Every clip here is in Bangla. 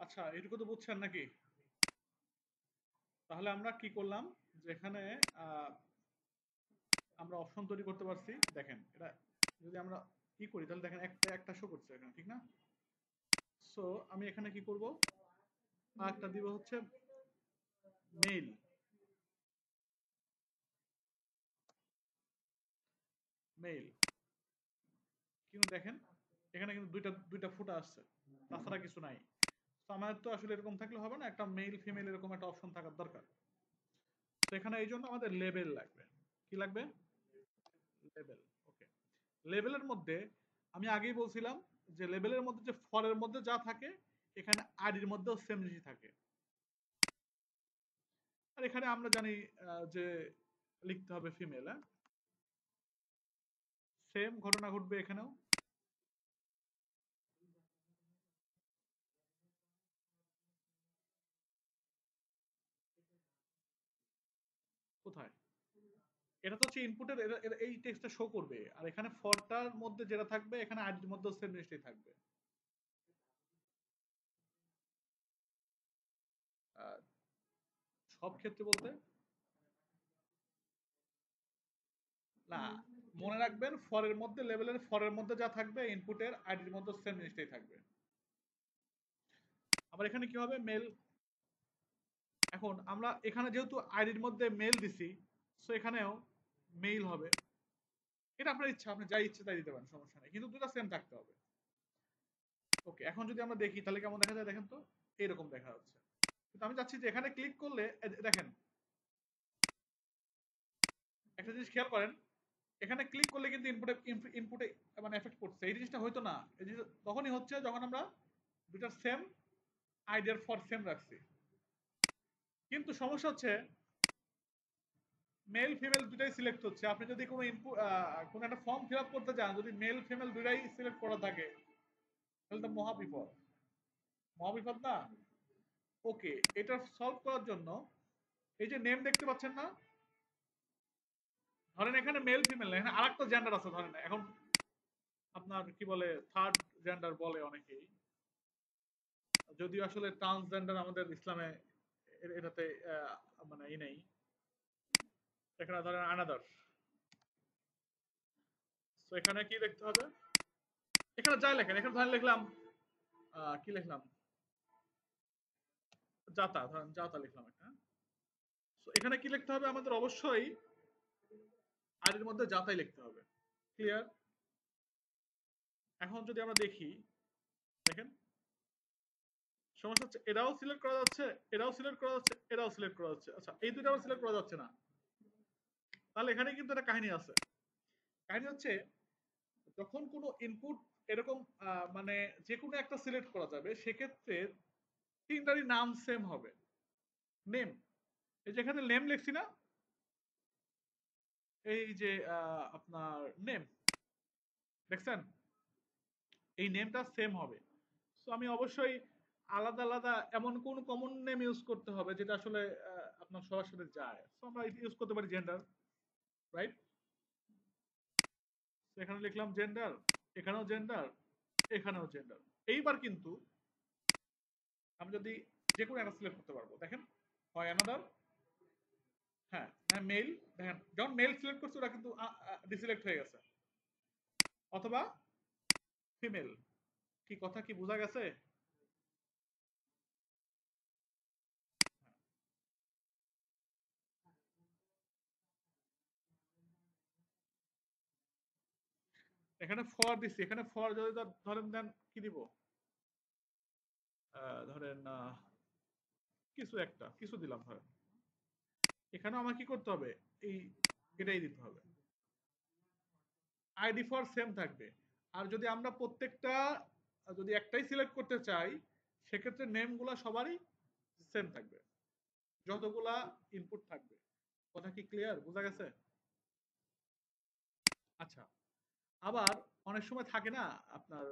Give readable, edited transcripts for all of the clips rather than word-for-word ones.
আচ্ছা, এটুকু তো বুঝছেন নাকি? তাহলে আমরা কি করলাম, যে এখানে আমরা অপশন তৈরি করতে পারছি। দেখেন এটা যদি আমরা কি করি, তাহলে দেখেন একটা একটা শো করছে এখানে, ঠিক না? সো আমি এখানে কি করব, একটা দিব হচ্ছে মেইল। মেইল কিন্তু দেখেন এখানে কিন্তু দুইটা দুইটা ফুটা আসছে, তাছাড়া কিছু নাই। তো আমাদের তো আসলে এরকম থাকলে হবে না, একটা মেল ফিমেল এরকম একটা অপশন থাকার দরকার। তো এখানে এই জন্য আমাদের লেবেল লাগবে। কি লাগবে? লেবেল। ওকে। লেবেলের মধ্যে আমি আগেই বলছিলাম যে লেবেলের মধ্যে যে ফরের মধ্যে যা থাকে, এখানে আইডির মধ্যেও সেম জিনিস থাকে। আর এখানে আমরা জানি যে লিখতে হবে ফিমেল। হ্যাঁ, সেম ঘটনা ঘটবে এখানেও। কোথায়? এটা তো হচ্ছে ইনপুটের, এই টেক্সটটা শো করবে, আর এখানে ফরটার মধ্যে যেটা থাকবে এখানে আইডির মধ্যেও সেম জিনিসটাই থাকবে। আহ, সব ক্ষেত্রে বলতে না, মনে রাখবেন ফরের মধ্যে, লেভেলের ফরের মধ্যে যা থাকবে ইনপুটের আইডির মধ্যে সেম জিনিসটাই থাকবে। আবার এখানে কি হবে, মেল। এখন আমরা এখানে যেহেতু আইডির মধ্যে মেল দিছি, সো এখানেও মেইল হবে। এটা আপনার ইচ্ছা, আপনি যাই ইচ্ছে তাই দিতে পারেন, সমস্যা নেই, কিন্তু দুটো সেম থাকতে হবে। ওকে, এখন যদি আমরা দেখি তাহলে কেমন দেখা যায় দেখেন তো। এইরকম দেখা যাচ্ছে। কিন্তু আমি চাচ্ছি যে এখানে ক্লিক করলে দেখেন একটা জিনিস খেয়াল করেন, এখানে ক্লিক করলে কিন্তু ইনপুটে ইনপুটে মানে এফেক্ট পড়ছে। এই জিনিসটা হয়তো না, এই জিনিস তখনই হচ্ছে যখন আমরা দুটার সেম আইডিয়ার ফর সেম রাখছি। কিন্তু সমস্যা হচ্ছে মেল ফিমেল দুটাই সিলেক্ট হচ্ছে। আপনি যদি কোনো ইনপুট কোনো একটা ফর্ম ফিল আপ করতে চান, যদি মেল ফিমেল দুটাই সিলেক্ট করা থাকে, তাহলে তো মহাবিপদ। মহাবিপদ না? ওকে, এটা সলভ করার জন্য এই যে নেম দেখতে পাচ্ছেন না, ধরেন এখানে মেল ফিমেল না, এখানে আরেকটা জেন্ডার আছে ধরেন, এখন আপনার কি বলে থার্ড জেন্ডার বলে অনেকেই, যদিও আসলে ট্রান্সজেন্ডার আমাদের ইসলামে এটাতে মানে ই নেই। এখানে ধরেন আনাদার। তো এখানে কি লিখতে হবে, এখানে যাই লেখেন, এখানে ধরেন লিখলাম কি লিখলাম, জাতা, ধরেন জাতা লিখলাম একটা। তো এখানে কি লিখতে হবে, আমাদের অবশ্যই আইডির মধ্যে জাতাই লিখতে হবে। ক্লিয়ার? এখন যদি আমরা দেখি, দেখেন সমস্যা হচ্ছে এটাও সিলেক্ট করা যাচ্ছে, এটাও সিলেক্ট করা যাচ্ছে, এটাও সিলেক্ট করা যাচ্ছে। আচ্ছা, এই দুটো আবার সিলেক্ট করা যাচ্ছে না। তাহলে এখানে কিন্তু একটা কাহিনী আছে। কাহিনী হচ্ছে যখন কোনো ইনপুট এরকম মানে যে কোনো একটা সিলেক্ট করা যাবে, সেক্ষেত্রে তিনটারই নাম সেম হবে। নেম, এই যে এখানে নেম লিখছি না, এই যে আপনার নেম দেখছেন, এই নেমটা সেম হবে। সো আমি অবশ্যই আলাদা আলাদা এমন কোন কমন নেম ইউজ করতে হবে যেটা আসলে আপনার সবার সাথে যায়। সো আমরা ইউজ করতে পারি জেন্ডার, রাইট? এখানে লিখলাম জেন্ডার, এখানেও জেন্ডার, এখানেও জেন্ডার। এইবার কিন্তু আমি যদি যে কোনো একটা সিলেক্ট করতে পারবো, দেখেন হয় অ্যানাদার, হ্যাঁ হ্যাঁ মেল, দেখেন যখন মেল সিলেক্ট করছি ওটা কিন্তু ডিসিলেক্ট হয়ে গেছে, অথবা ফিমেল। কি কথা কি বোঝা গেছে? এখানে ফর দিছি, এখানে ফর যদি ধরেন দেন কি দিব, ধরেন কিছু একটা কিছু দিলাম ধরেন, এখানে আমার কি করতে হবে, এই এটাই দিতে হবে। আইডি ফর সেম থাকবে। আর যদি আমরা প্রত্যেকটা যদি একটাই সিলেক্ট করতে চাই, সেক্ষেত্রে নেমগুলা সবারই সেম থাকবে, যতগুলা ইনপুট থাকবে। কথা কি ক্লিয়ার, বোঝা গেছে? আচ্ছা, আবার অনেক সময় থাকে না আপনার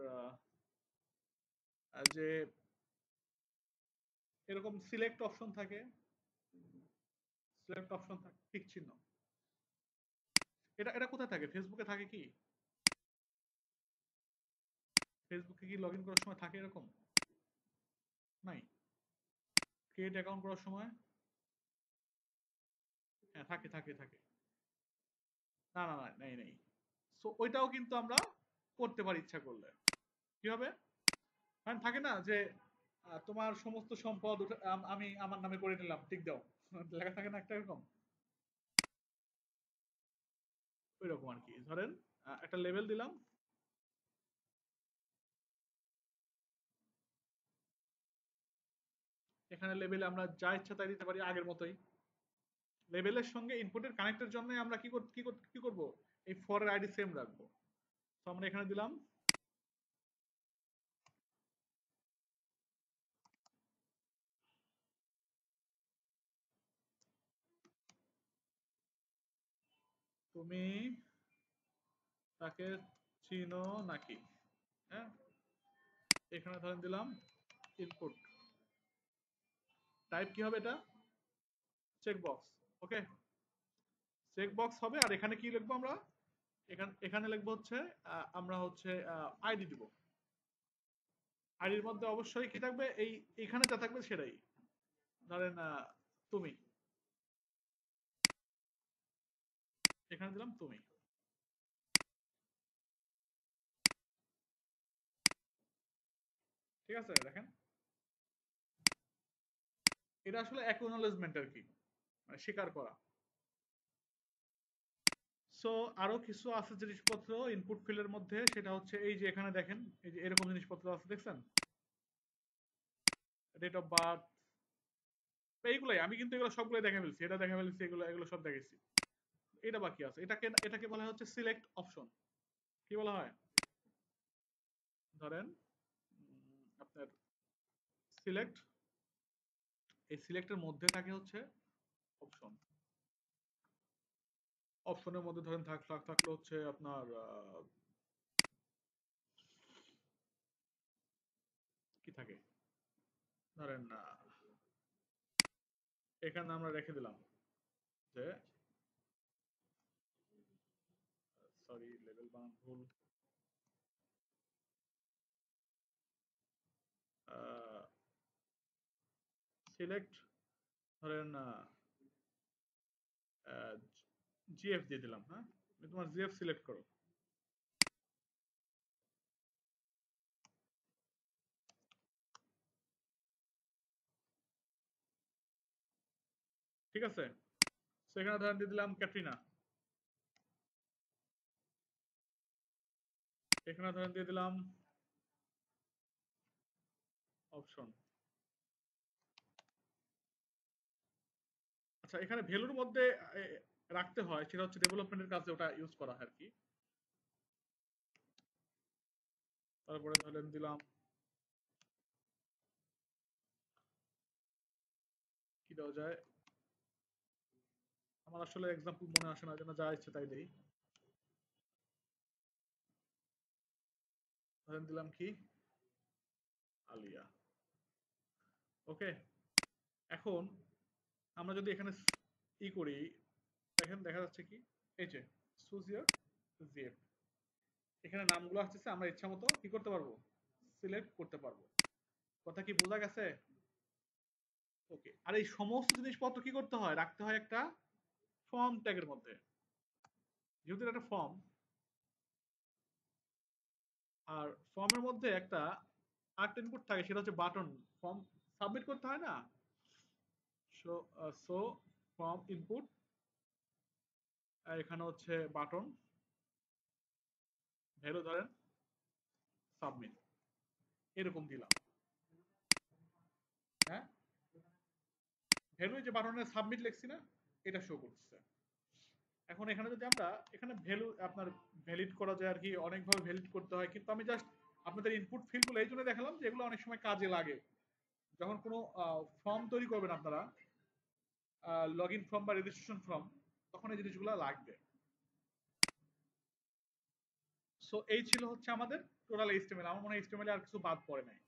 যে এরকম সিলেক্ট অপশন থাকে, সিলেক্ট অপশন থাকে টিক চিহ্ন, এটা এটা কোথায় থাকে, ফেসবুকে থাকে কি? ফেসবুকে কি লগ ইন করার সময় থাকে এরকম? নাই। ক্রিয়েট অ্যাকাউন্ট করার সময় হ্যাঁ থাকে থাকে থাকে। না না না নেই নেই। সো ওইটাও কিন্তু আমরা করতে পারি ইচ্ছা করলে। কি হবে? কারণ থাকে না যে তোমার সমস্ত সম্পদ আমি আমার নামে করে নিলাম, টিক দাও। লেখা থাকে না একটা এরকম? ওই রকম আর কি। ধরেন একটা লেবেল দিলাম। এখানে লেবেলে আমরা যা ইচ্ছা তাই দিতে পারি আগের মতোই। লেবেলের সঙ্গে ইনপুটের কানেক্টের জন্য আমরা কি করব? এই ফর এর আইডি সেম রাখবো। তো আমরা এখানে দিলাম তুমি তাকে চিনো নাকি? হ্যাঁ, এখানে ধরেন দিলাম ইনপুট। টাইপ কি হবে এটা? Check box. Okay, check box হবে। আর এখানে কি লিখবো আমরা? এখানে এখানে লিখবো হচ্ছে আমরা হচ্ছে আইডি দিব। আইডির মধ্যে অবশ্যই কি থাকবে? এইখানে যা থাকবে সেটাই। ধরেন তুমি, এখানে দিলাম তুমি। ঠিক আছে, দেখেন এটা আসলে অ্যাকনোলেজমেন্ট আর কি, মানে স্বীকার করা। সো আরো কিছু আছে জিনিসপত্র ইনপুট ফিল্ডের মধ্যে, সেটা হচ্ছে এই যে এখানে দেখেন, এই যে এরকম জিনিসপত্র আছে দেখছেন? ডেট অফ বার্থ, এইগুলাই আমি কিন্তু এগুলো সবগুলো দেখে ফেলছি, এটা দেখে ফেলছি, এগুলো এগুলো সব দেখেছি। এটা বাকি আছে। এটাকে এটাকে বলা হয় হচ্ছে সিলেক্ট অপশন। কি বলা হয়? ধরেন আপনার সিলেক্ট, এই সিলেক্টের মধ্যে থাকে হচ্ছে অপশন। অপশনের মধ্যে ধরেন থাকলো হচ্ছে আপনার কি থাকে, ধরেন এখানে আমরা রেখে দিলাম যে সরি লেভেল বানান ভুল, সিলেক্ট ধরেন জিএফ দিয়ে দিলাম। হ্যাঁ, তুমি তোমার জিএফ সিলেক্ট করো। ঠিক আছে, সেখানে ধরেন দিয়ে দিলাম ক্যাটরিনা। এখানে ধরেন দিয়ে দিলাম অপশন। আচ্ছা, এখানে ভ্যালুর মধ্যে এ, রাখতে হয়, সেটা হচ্ছে ডেভেলপমেন্টের কাজে ওটা ইউজ করা হয় আর কি। তারপরে ধরেন দিলাম কি দেওয়া যায়, আমার আসলে এক্সাম্পল মনে আসে না, যেন যা ইচ্ছে তাই দেই। ধরেন দিলাম কি আলিয়া। ওকে, এখন আমরা যদি এখানে করি, দেখেন দেখা যাচ্ছে কি, এই যে সুজিয়ার জিএফ, এখানে নামগুলো আসতেছে, আমরা ইচ্ছা মতো কি করতে পারবো? সিলেক্ট করতে পারবো। কথা কি বোঝা গেছে? ওকে, আর এই সমস্ত জিনিসপত্র কি করতে হয়? রাখতে হয় একটা ফর্ম ট্যাগের মধ্যে। যেহেতু এটা একটা ফর্ম, আর ফর্মের মধ্যে একটা আর্ট ইনপুট থাকে, সেটা হচ্ছে বাটন। ফর্ম সাবমিট করতে হয় না? সো ফর্ম ইনপুট, এখানে হচ্ছে বাটন, ভ্যালু ধরেন সাবমিট, এরকম দিলাম। হ্যাঁ, ভ্যালু যে বাটনে সাবমিট লিখছি না, এটা শো করতেছে। এখন এখানে যদি আমরা এখানে ভ্যালু আপনার ভ্যালিড করা যায় আর কি, অনেকভাবে ভ্যালিড করতে হয়, কিন্তু আমি জাস্ট আপনাদের ইনপুট ফিল্ডগুলো এই জন্য দেখালাম যে এগুলো অনেক সময় কাজে লাগে। যখন কোনো ফর্ম তৈরি করবেন আপনারা, লগ ইন ফর্ম বা রেজিস্ট্রেশন ফর্ম, তখন এই জিনিসগুলো লাগবে। সো এই ছিল হচ্ছে আমাদের টোটাল এইচটিএমএল। আমার মনে হয় এইচটিএমএল আর কিছু বাদ পড়ে নাই।